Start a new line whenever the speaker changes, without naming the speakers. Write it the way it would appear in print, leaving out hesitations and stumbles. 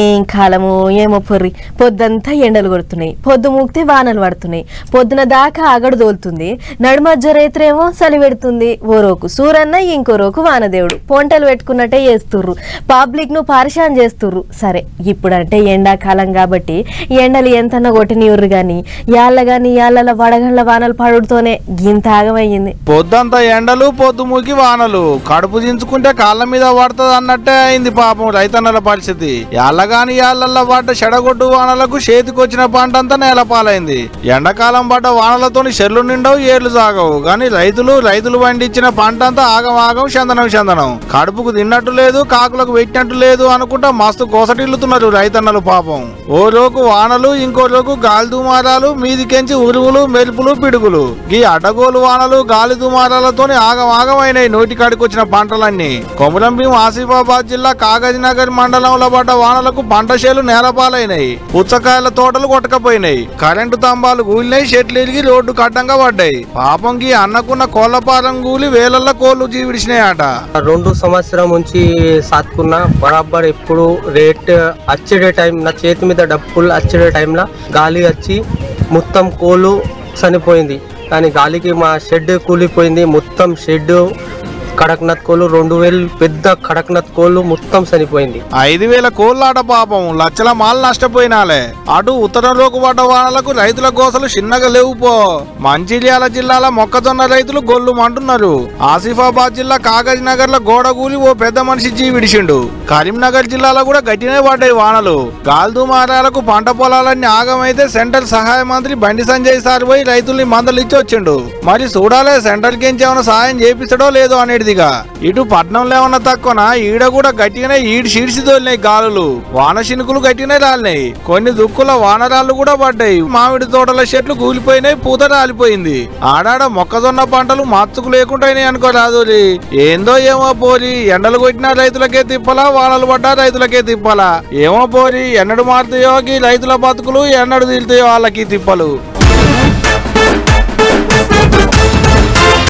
ఏం కాలమో ఏమో పొర్రి పొద్దంతా ఎండలు కొడుతున్నాయి, పొద్దు మూకితే వానలు పడుతున్నాయి, పొద్దున దాకా ఆగడు దోలుతుంది, నడుమధ్య రైతురేమో చలి పెడుతుంది. ఓ రోకు సూరన్న ఇంకో రోకు వానదేవుడు పొంటలు పెట్టుకున్నట్టే చేస్తుర్రు, పబ్లిక్ ను పరిశాన్ చేస్తుర్రు. సరే ఇప్పుడంటే ఎండాకాలం కాబట్టి ఎండలు ఎంతన్నా కొట్టినీర్రు గాని యాళ్ళ వడగండ్ల వానలు పడుతూనే గింత ఆగమయ్యింది.
పొద్దంతా ఎండలు పొద్దు మూకి వానలు కడుపు దించుకుంటే కాళ్ళ మీద పడుతుంది అన్నట్టే అయింది పాపం రైతన్నల పరిస్థితి. యాళ్ళగాని యాళ్ళల్లో పడ్డ చెడగొట్టు వానలకు చేతికొచ్చిన పంట అంతా నేలపాలైంది. ఎండాకాలం పడ్డ వానలతోని చెర్లు నిండవు, ఏర్లు సాగవు. కానీ రైతులు పండించిన పంట అంతా ఆగం చందనం. కడుపుకు తిన్నట్టు లేదు, కాకులకు పెట్టినట్టు లేదు అనుకుంటా మస్తు కోసటిల్లుతున్నారు రైతన్నలు పాపం. ఓ రోజు వానలు, ఇంకో రోజు గాలి దుమారాలు, మీదికెంచి ఉరువులు, మెరుపులు, పిడుగులు. ఈ అడ్డగోలు వానలు, గాలి దుమారాలతోని ఆగమైనాయి నోటి కాడికొచ్చిన పంటలన్నీ. కొమురంభీం ఆసిఫాబాద్ జిల్లా కాగజ్నగర్ మండలంలో పడ్డ వానలకు పంట చేలు నేలపాలైనాయి, పుచ్చకాయల తోటలు కొట్టకపోయినాయి, కరెంటు స్తంభాలు కూలినాయి, చెట్లు ఇరిగి రోడ్డు కడ్డంగా పడ్డాయి. పాపంకి అన్నకున్న కోళ్లపారం కూలి వేలల్ల కోళ్లు జీవిడిచినాయట.
2 సంవత్సరం నుంచి సాత్కున్నా బరాబర్ ఎప్పుడు రేట్ వచ్చే టైం నా చేతి మీద డబ్బులు వచ్చే టైంలో గాలి వచ్చి మొత్తం కోళ్ళు చనిపోయింది. కానీ గాలికి మా షెడ్ కూలిపోయింది, మొత్తం షెడ్ కడక్నత్ కోళ్ళు 2000 పెద్ద కడక్నత్ కోళ్ళు మొత్తం చనిపోయింది.
5000 కోళ్ళాట పాపం, లక్షల మాల్ నష్టపోయినాలే. అటు ఉత్తరంలోకి పడ్డ వానలకు రైతుల కోసలు చిన్నగా లేవుపో. మంచిర్యాల జిల్లాల మొక్కజొన్న రైతులు గొల్లు మంటున్నారు. ఆసిఫాబాద్ జిల్లా కాగజ్ నగర్ లో గోడ కూలి ఓ పెద్ద మనిషి జీవిడిచిండు. కరీంనగర్ జిల్లాలో కూడా గట్టినే పడ్డాయి వానలు. గాల్దుమారాలకు పంట పొలాలన్నీ ఆగమైతే సెంట్రల్ సహాయ మంత్రి బండి సంజయ్ సార్ పోయి రైతుల్ని మందలిచ్చి వచ్చిండు. మరి చూడాలే సెంట్రల్ కించి ఏమైనా సాయం చేపిస్తాడో లేదో అనేది. ఇటు పట్నంలో ఏమన్నా తక్కువనా, ఈడ కూడా గట్టిగానే షీడ్సి తోలినాయి గాలులు, వాన చినుకులు గట్టిగానే రాలినాయి. కొన్ని దుక్కుల వానరాళ్ళు కూడా పడ్డాయి. మామిడి తోటల చెట్లు కూలిపోయినాయి, పూత రాలిపోయింది. ఆడాడ మొక్కజొన్న పంటలు మచ్చుకు లేకుండా అనుకో రాదోలి. ఏందో ఏమో పోరి, ఎండలు కొట్టినా రైతులకే తిప్పలా, వానలు పడ్డా రైతులకే తిప్పలా. ఏమో పోరి, ఎన్నడు మారుతాయో రైతుల బతుకులు, ఎన్నడు తీరుతాయో వాళ్ళకి తిప్పలు.